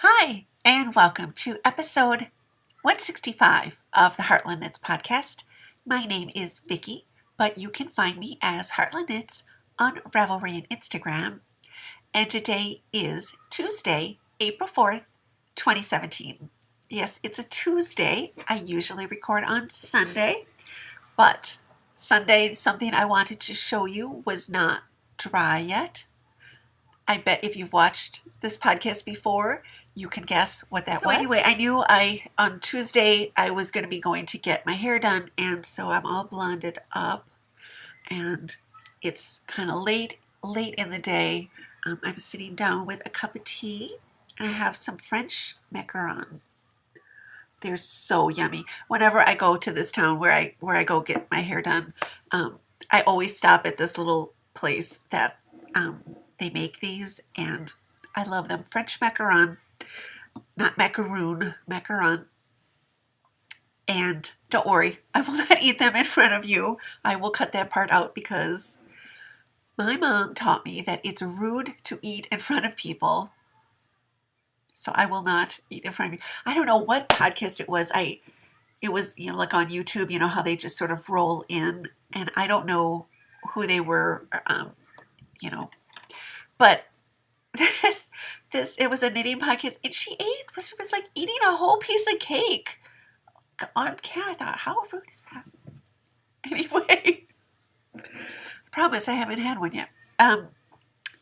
Hi, and welcome to episode 165 of the Heartland Knits podcast. My name is Vicki, but you can find me as Heartland Knits on Ravelry and Instagram. And today is Tuesday, April 4th, 2017. Yes, it's a Tuesday. I usually record on Sunday, but Sunday, something I wanted to show you was not dry yet. I bet if you've watched this podcast before, you can guess what that was. Anyway, I knew on Tuesday I was going to be going to get my hair done, and so I'm all blonded up, and it's kind of late in the day. I'm sitting down with a cup of tea, and I have some French macarons. They're so yummy. Whenever I go to this town where I go get my hair done, I always stop at this little place that they make these, and I love them. French macaron, not macaroon, macaron. And don't worry, I will not eat them in front of you. I will cut that part out because my mom taught me that it's rude to eat in front of people. So I will not eat in front of you. I don't know what podcast it was. It was, like on YouTube, how they just sort of roll in, and I don't know who they were, but it was a knitting podcast, and she was like eating a whole piece of cake on camera. I thought, how rude is that? Anyway, I promise I haven't had one yet.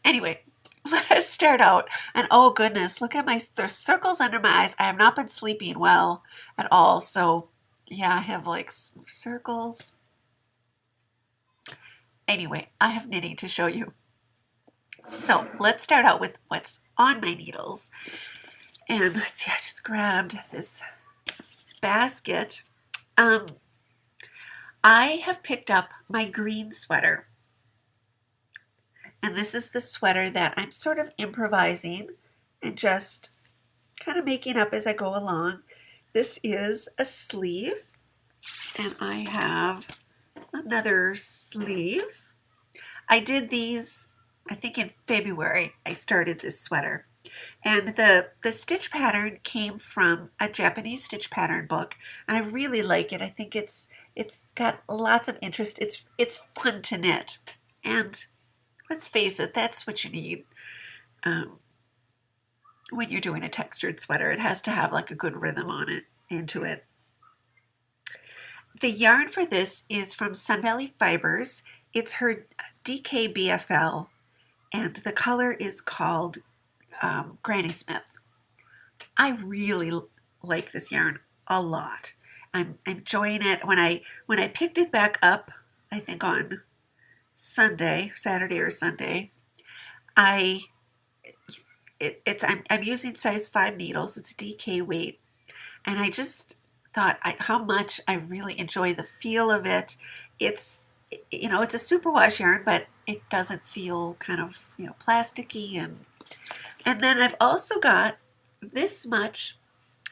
Anyway, let us start out. And oh goodness, look at there's circles under my eyes. I have not been sleeping well at all. So yeah, I have like circles. Anyway, I have knitting to show you. So let's start out with what's on my needles. And let's see, I just grabbed this basket. I have picked up my green sweater. And this is the sweater that I'm sort of improvising and just kind of making up as I go along. This is a sleeve, and I have another sleeve. I did these, I think in February, I started this sweater. And the stitch pattern came from a Japanese stitch pattern book, and I really like it. I think it's got lots of interest. It's fun to knit, and let's face it, that's what you need when you're doing a textured sweater. It has to have like a good rhythm into it. The yarn for this is from Sun Valley Fibers. It's her DKBFL, and the color is called Granny Smith. I really like this yarn a lot. I'm enjoying it. When I picked it back up, I think on Saturday or Sunday, I'm using size 5 needles. It's DK weight, and I just thought how much I really enjoy the feel of it. It's it's a superwash yarn, but it doesn't feel kind of plasticky, and then I've also got this much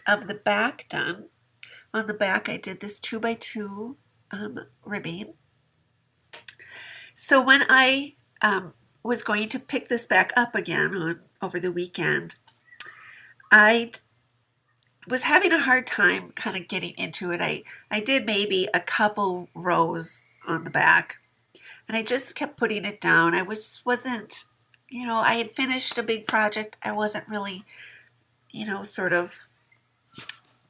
of the back done. On the back, I did this 2x2 ribbing. So when I was going to pick this back up again over the weekend, I was having a hard time kind of getting into it. I did maybe a couple rows on the back, and I just kept putting it down. I wasn't, I had finished a big project. I wasn't really, sort of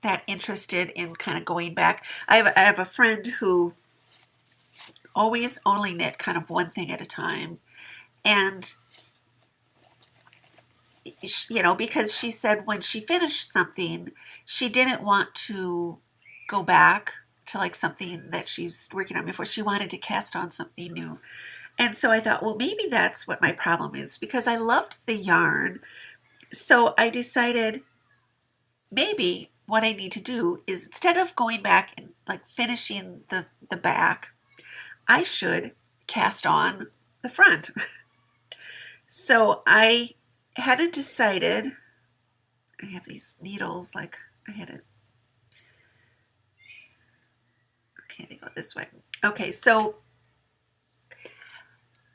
that interested in kind of going back. I have a friend who always only knit kind of one thing at a time, and because she said when she finished something, she didn't want to go back to like something that she's working on before. She wanted to cast on something new. And so I thought, well, maybe that's what my problem is, because I loved the yarn. So I decided maybe what I need to do is, instead of going back and like finishing the back, I should cast on the front. So I hadn't decided. I have these needles, like I had it. Okay, they go this way. Okay, so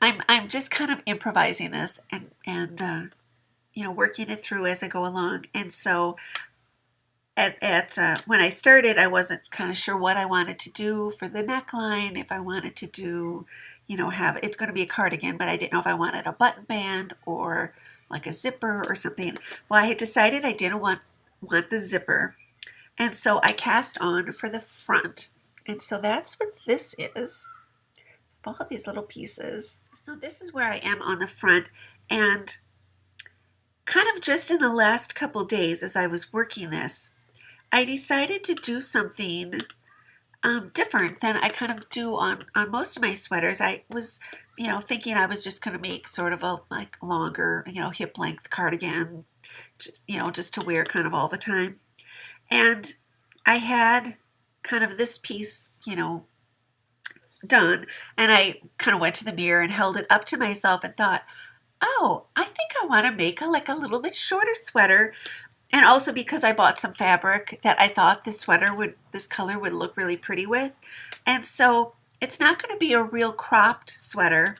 I'm just kind of improvising this, and working it through as I go along. And so when I started, I wasn't kind of sure what I wanted to do for the neckline. If I wanted to do, have it's going to be a cardigan, but I didn't know if I wanted a button band or like a zipper or something. Well, I had decided I didn't want the zipper, and so I cast on for the front. And so that's what this is. All of these little pieces. So this is where I am on the front, and kind of just in the last couple days as I was working this, I decided to do something different than I kind of do on most of my sweaters. I was, thinking I was just going to make sort of a like longer, hip length cardigan, just to wear kind of all the time. And I had kind of this piece, done, and I kind of went to the mirror and held it up to myself and thought, oh, I think I want to make a little bit shorter sweater. And also because I bought some fabric that I thought this color would look really pretty with. And so it's not going to be a real cropped sweater.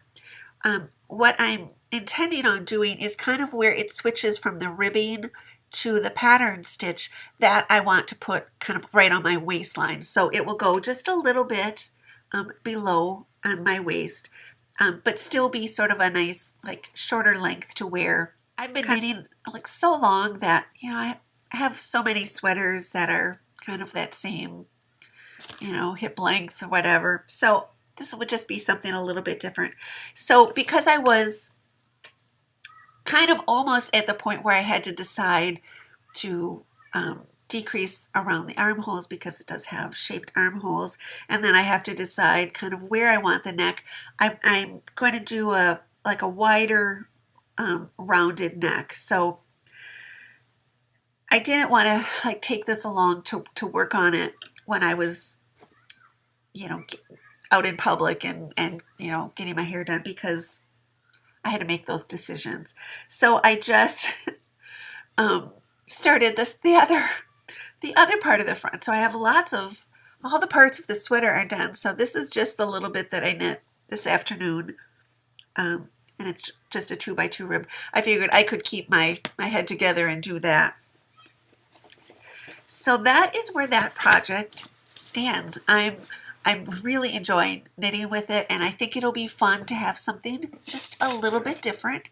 What I'm intending on doing is kind of where it switches from the ribbing to the pattern stitch that I want to put kind of right on my waistline. So it will go just a little bit below on my waist, but still be sort of a nice like shorter length to wear. I've been knitting like so long that, I have so many sweaters that are kind of that same, hip length or whatever. So this would just be something a little bit different. So because I was kind of almost at the point where I had to decide to decrease around the armholes because it does have shaped armholes, and then I have to decide kind of where I want the neck, I'm going to do a wider rounded neck. So I didn't want to take this along to work on it when I was, out in public and getting my hair done, because I had to make those decisions. So I just started the other part of the front. So I have all the parts of the sweater are done. So this is just the little bit that I knit this afternoon. And it's just a 2x2 rib. I figured I could keep my head together and do that. So that is where that project stands. I'm really enjoying knitting with it, and I think it'll be fun to have something just a little bit different.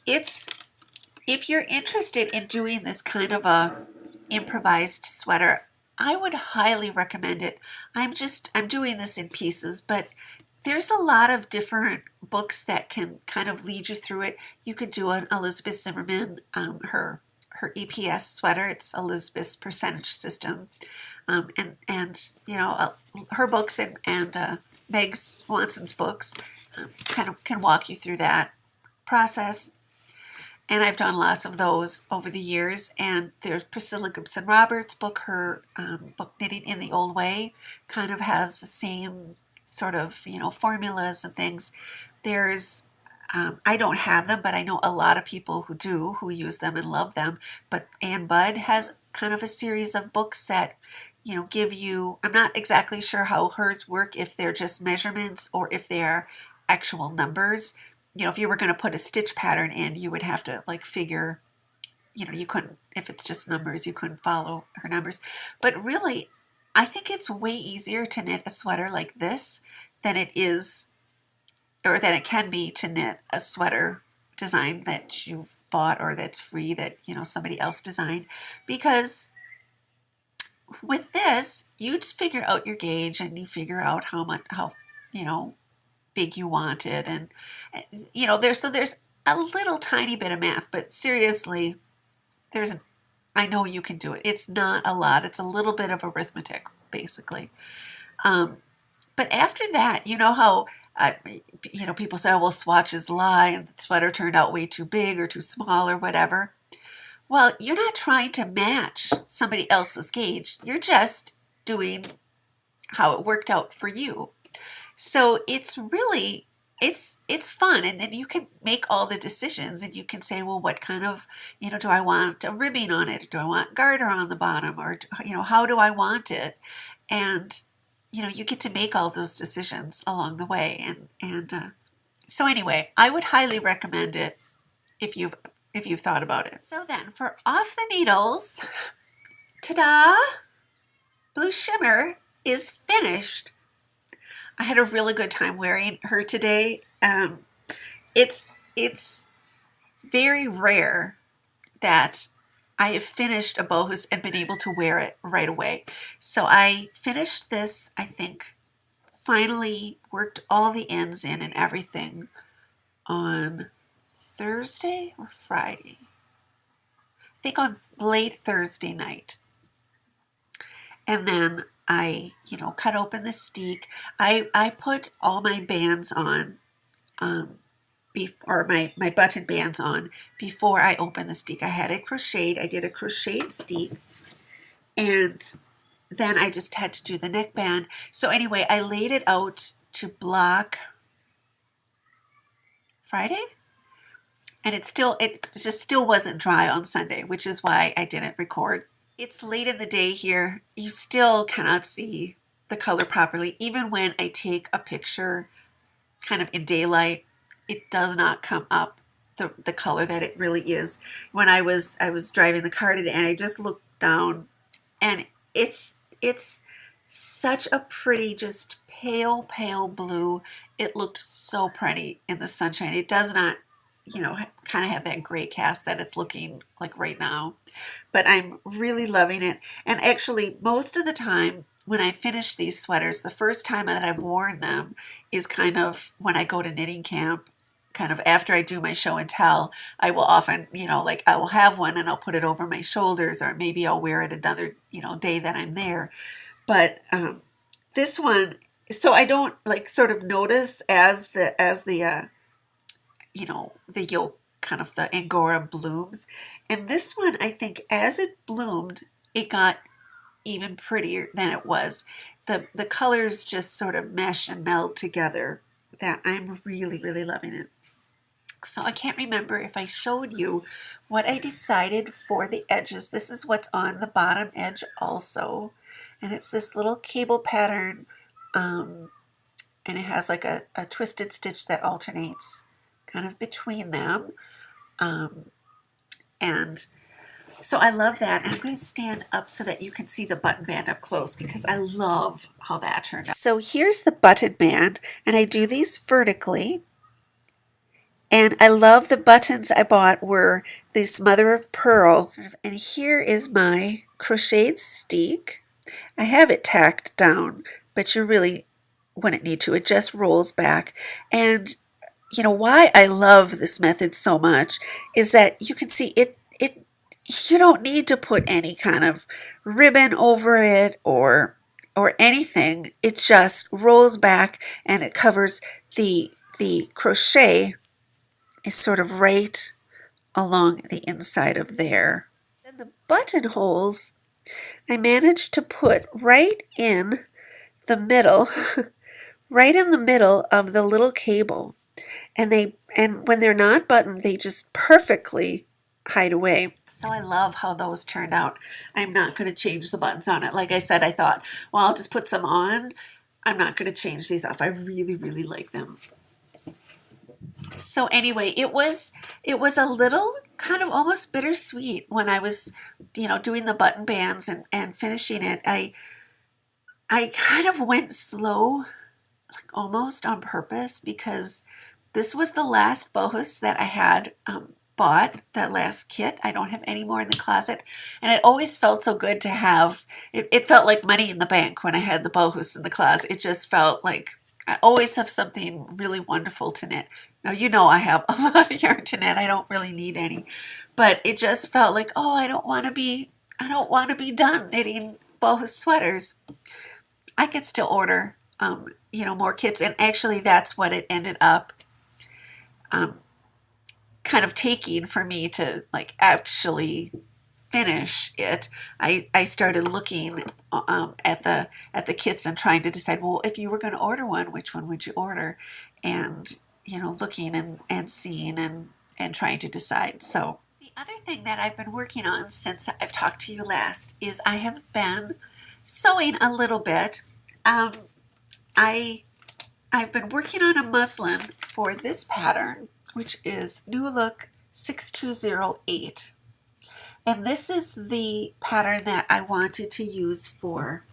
If you're interested in doing this kind of a improvised sweater, I would highly recommend it. I'm doing this in pieces, but there's a lot of different books that can kind of lead you through it. You could do an Elizabeth Zimmerman, her EPS sweater. It's Elizabeth's Percentage System, and her books and Meg Swanson's books kind of can walk you through that process. And I've done lots of those over the years. And there's Priscilla Gibson Roberts' book, her book Knitting in the Old Way, kind of has the same sort of formulas and things. There's I don't have them, but I know a lot of people who do, who use them and love them. But Ann Budd has kind of a series of books that give you, I'm not exactly sure how hers work, if they're just measurements or if they're actual numbers. If you were going to put a stitch pattern in, you would have to figure, you couldn't, if it's just numbers, you couldn't follow her numbers. But really, I think it's way easier to knit a sweater like this than it is, or than it can be to knit a sweater design that you've bought or that's free that, somebody else designed. Because with this, you just figure out your gauge and you figure out how big you want it. And, there's a little tiny bit of math, but seriously, I know you can do it. It's not a lot. It's a little bit of arithmetic, basically. But after that, how, people say, oh, well, swatches lie and the sweater turned out way too big or too small or whatever. Well, you're not trying to match somebody else's gauge. You're just doing how it worked out for you. So it's really, it's fun. And then you can make all the decisions and you can say, well, what kind of, do I want a ribbing on it? Do I want garter on the bottom? Or, how do I want it? And, you get to make all those decisions along the way. So anyway, I would highly recommend it if you've if you've thought about it. So then for Off the Needles, ta-da! Blue Shimmer is finished. I had a really good time wearing her today. It's very rare that I have finished a Bohus and been able to wear it right away. So I finished this, I think, finally worked all the ends in and everything on Thursday or Friday. I think on late Thursday night. And then I, cut open the steek. I put all my bands on, or my button bands on before I opened the steek. I did a crocheted steek, and then I just had to do the neckband. So anyway, I laid it out to block Friday, and it just still wasn't dry on Sunday, which is why I didn't record. It's late in the day here. You still cannot see the color properly. Even when I take a picture kind of in daylight, it does not come up the color that it really is. When I was driving the car today and I just looked down, and it's such a pretty, just pale blue. It looked so pretty in the sunshine. It does not, kind of have that gray cast that it's looking like right now. But I'm really loving it. And actually, most of the time when I finish these sweaters, the first time that I've worn them is kind of when I go to knitting camp, kind of after I do my show and tell. I will often, I will have one and I'll put it over my shoulders, or maybe I'll wear it another, day that I'm there. But this one, so I don't sort of notice as the the yolk, kind of the Angora blooms. And this one, I think as it bloomed, it got even prettier than it was. The colors just sort of mesh and meld together. That I'm really, really loving it. So I can't remember if I showed you what I decided for the edges. This is what's on the bottom edge also. And it's this little cable pattern. And it has like a twisted stitch that alternates kind of between them. And so I love that. I'm going to stand up so that you can see the button band up close, because I love how that turned out. So here's the button band, and I do these vertically. And I love the buttons I bought were this mother of pearl. And here is my crocheted steek. I have it tacked down, but you really wouldn't need to. It just rolls back. And why I love this method so much is that you can see it you don't need to put any kind of ribbon over it or anything. It just rolls back and it covers the crochet is sort of right along the inside of there. Then the buttonholes I managed to put right in the middle right in the middle of the little cable. And when they're not buttoned, they just perfectly hide away. So I love how those turned out. I'm not going to change the buttons on it. Like I said, I thought, well, I'll just put some on. I'm not going to change these off. I really, really like them. So anyway, it was a little kind of almost bittersweet when I was, doing the button bands and finishing it. I kind of went slow, almost on purpose, because this was the last Bohus that I had bought, that last kit. I don't have any more in the closet. And it always felt so good to have, it felt like money in the bank when I had the Bohus in the closet. It just felt like I always have something really wonderful to knit. Now, I have a lot of yarn to knit. I don't really need any. But it just felt like, I don't want to be done knitting Bohus sweaters. I could still order, more kits. And actually, that's what it ended up kind of taking for me to actually finish it. I started looking at the kits and trying to decide, well, if you were going to order one, which one would you order? And looking and seeing and trying to decide. So the other thing that I've been working on since I've talked to you last is I have been sewing a little bit. I've been working on a muslin for this pattern, which is New Look 6208. And this is the pattern that I wanted to use for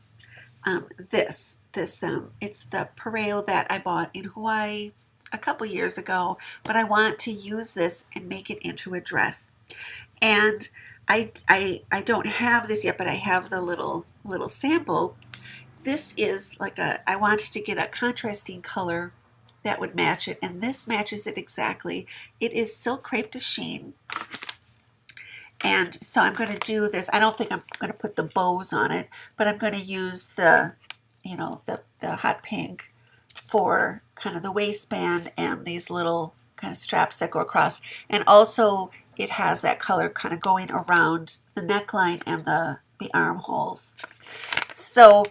it's the pareo that I bought in Hawaii a couple years ago, but I want to use this and make it into a dress. And I don't have this yet, but I have the little sample. This is I wanted to get a contrasting color that would match it, and this matches it exactly. It is silk crepe de chine. And so I'm going to do this. I don't think I'm going to put the bows on it, but I'm going to use the hot pink for kind of the waistband and these little kind of straps that go across. And also it has that color kind of going around the neckline and the armholes. So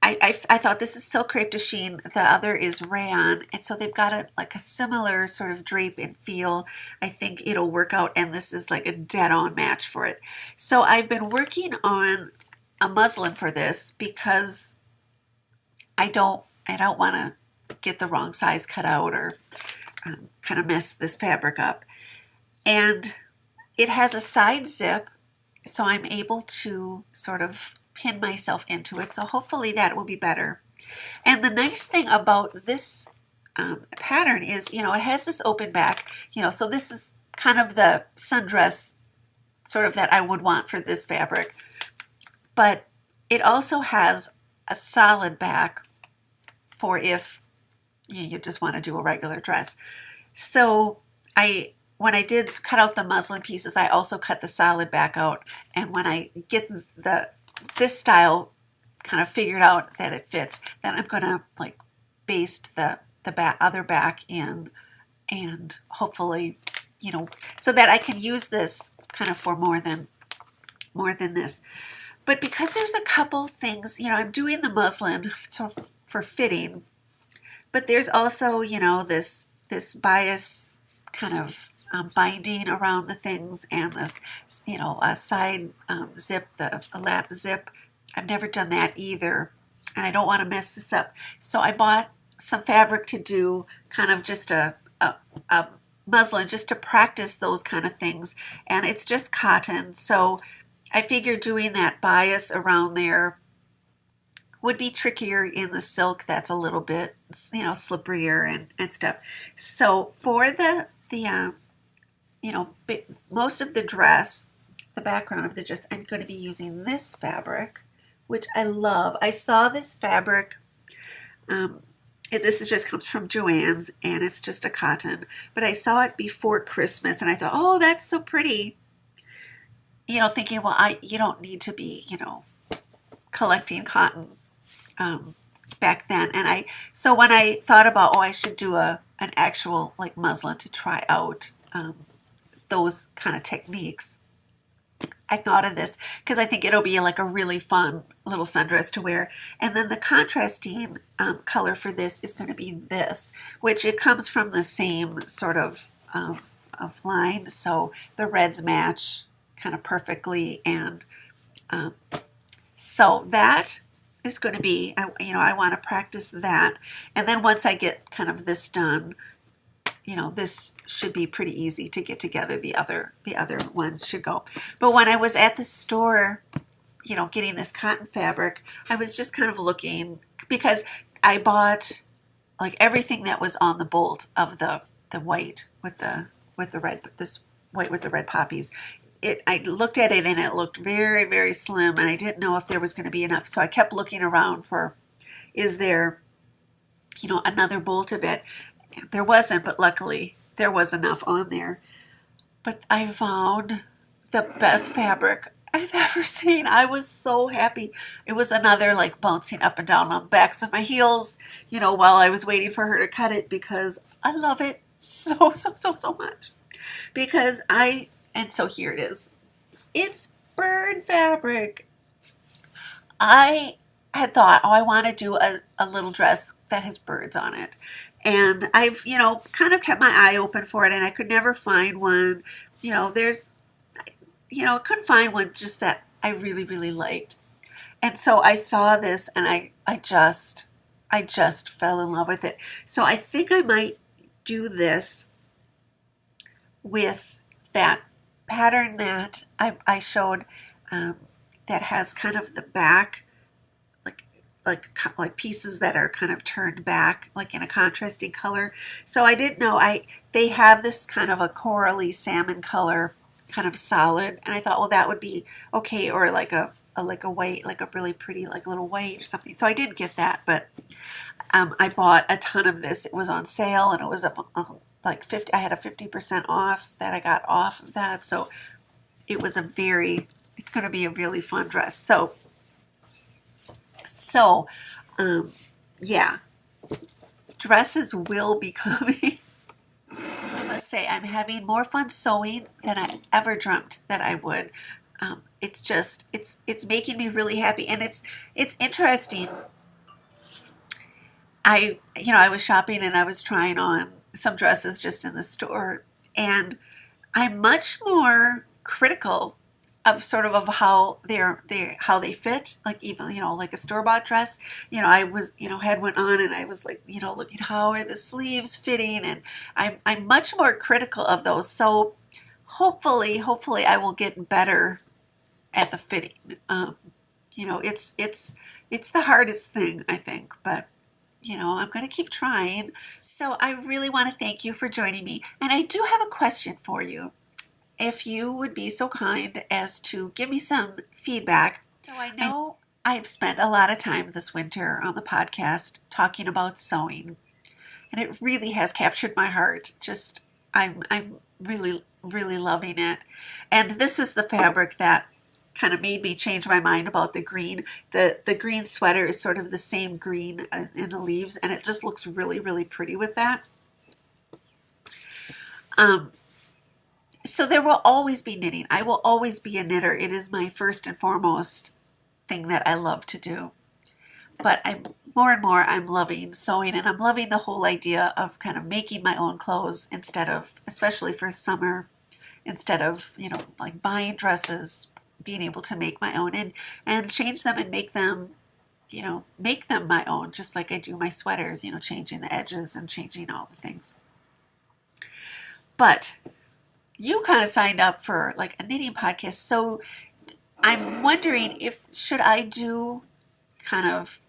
I thought this is silk crepe de chine. The other is rayon, and so they've got a similar sort of drape and feel. I think it'll work out, and this is like a dead-on match for it. So I've been working on a muslin for this because I don't want to get the wrong size cut out or kind of mess this fabric up. And it has a side zip, so I'm able to sort of pin myself into it, so hopefully that will be better. And the nice thing about this pattern is, it has this open back, so this is kind of the sundress sort of that I would want for this fabric, but it also has a solid back for if you just want to do a regular dress. So when I did cut out the muslin pieces, I also cut the solid back out, and when I get this style kind of figured out that it fits, then I'm going to baste the other back in, and hopefully, so that I can use this kind of for more than this. But because there's a couple things, I'm doing the muslin for fitting, but there's also, this bias kind of binding around the things, and this, a side zip, a lap zip. I've never done that either, and I don't want to mess this up. So I bought some fabric to do kind of just a muslin, just to practice those kind of things, and it's just cotton. So I figured doing that bias around there would be trickier in the silk that's a little bit, slipperier and stuff. So for the most of the dress, the background of the dress, I'm going to be using this fabric, which I love. I saw this fabric, this just comes from Joann's, and it's just a cotton, but I saw it before Christmas, and I thought, oh, that's so pretty. Thinking, well, you don't need to be, collecting cotton back then. And so when I thought about, I should do an actual muslin to try out those kind of techniques, I thought of this because I think it'll be a really fun little sundress to wear. And then the contrasting color for this is going to be this, which it comes from the same sort of line, so the reds match kind of perfectly. And so that is going to be, I want to practice that. And then once I get kind of this done, this should be pretty easy to get together. The other one should go. But when I was at the store, getting this cotton fabric, I was just kind of looking, because I bought everything that was on the bolt of the white with the red, this white with the red poppies. I looked at it and it looked very, very slim, and I didn't know if there was going to be enough. So I kept looking around for, is there, another bolt of it? There wasn't, but luckily there was enough on there. But I found the best fabric I've ever seen. I was so happy. It was another bouncing up and down on the backs of my heels, while I was waiting for her to cut it, because I love it so much. And so here it is. It's bird fabric. I had thought, I want to do a little dress that has birds on it. And I've, kind of kept my eye open for it, and I could never find one. I couldn't find one just that I really, really liked. And so I saw this, and I just fell in love with it. So I think I might do this with that pattern that I showed, that has kind of the back, like pieces that are kind of turned back, like in a contrasting color. So I didn't know they have this kind of a corally salmon color, kind of solid, and I thought, well, that would be okay, or like a white, like a really pretty like little white or something. So I did get that, but I bought a ton of this. It was on sale, and it was up like 50. I had a 50% off that I got off of that. So it was it's going to be a really fun dress. So, yeah, dresses will be coming. I must say, I'm having more fun sewing than I ever dreamt that I would. It's making me really happy, and it's interesting. I was shopping and I was trying on some dresses just in the store, and I'm much more critical of sort of how how they fit, like even like a store-bought dress. I was head went on and I was like looking, how are the sleeves fitting, and I'm much more critical of those. So hopefully I will get better at the fitting. It's the hardest thing, I think, but I'm going to keep trying. So I really want to thank you for joining me, and I do have a question for you. If you would be so kind as to give me some feedback. So I know I've spent a lot of time this winter on the podcast talking about sewing, and it really has captured my heart. Just I'm really, really loving it. And this is the fabric that kind of made me change my mind about the green. The green sweater is sort of the same green in the leaves, and it just looks really, really pretty with that. So there will always be knitting. I will always be a knitter. It is my first and foremost thing that I love to do. But more and more I'm loving sewing, and I'm loving the whole idea of kind of making my own clothes instead of, especially for summer, instead of, like buying dresses, being able to make my own and change them and make them my own, just like I do my sweaters, changing the edges and changing all the things. But you kind of signed up for like a knitting podcast, so I'm wondering should I do kind of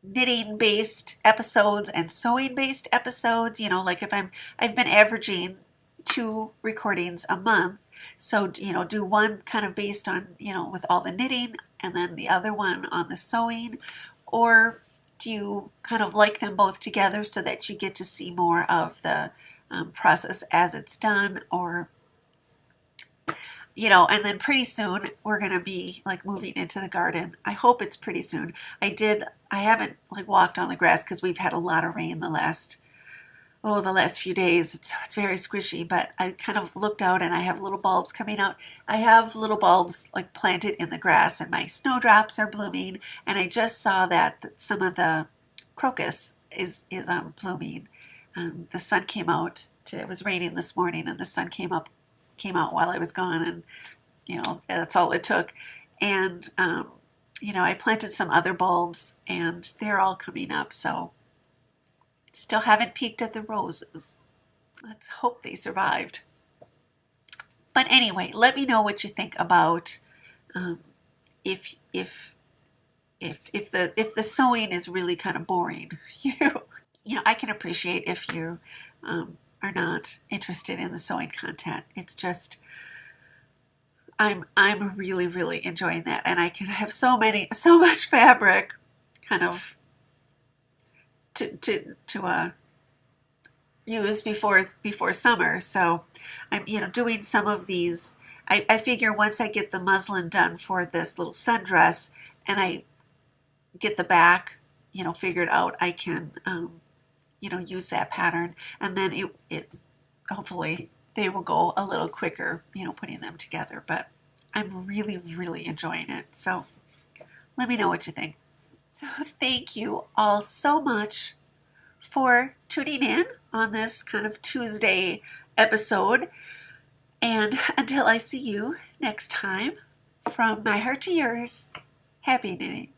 knitting based episodes and sewing based episodes, like if I've been averaging 2 recordings a month, so do one kind of based on with all the knitting, and then the other one on the sewing, or do you kind of like them both together so that you get to see more of the process as it's done, or and then pretty soon we're going to be like moving into the garden. I hope it's pretty soon. I haven't like walked on the grass because we've had a lot of rain the last few days. It's very squishy, but I kind of looked out and I have little bulbs coming out. I have little bulbs like planted in the grass, and my snowdrops are blooming, and I just saw that some of the crocus is blooming. The sun came out. It was raining this morning, and the sun came out while I was gone, and that's all it took. And I planted some other bulbs, and they're all coming up. So still haven't peeked at the roses. Let's hope they survived. But anyway, let me know what you think about if the sewing is really kind of boring. I can appreciate if you are not interested in the sewing content. It's just I'm really, really enjoying that, and I can have so much fabric kind of to use before summer. So I'm doing some of these. I figure once I get the muslin done for this little sundress, and I get the back figured out, I can use that pattern, and then it hopefully they will go a little quicker putting them together. But I'm really, really enjoying it. So let me know what you think. So thank you all so much for tuning in on this kind of Tuesday episode. And until I see you next time, from my heart to yours, happy knitting.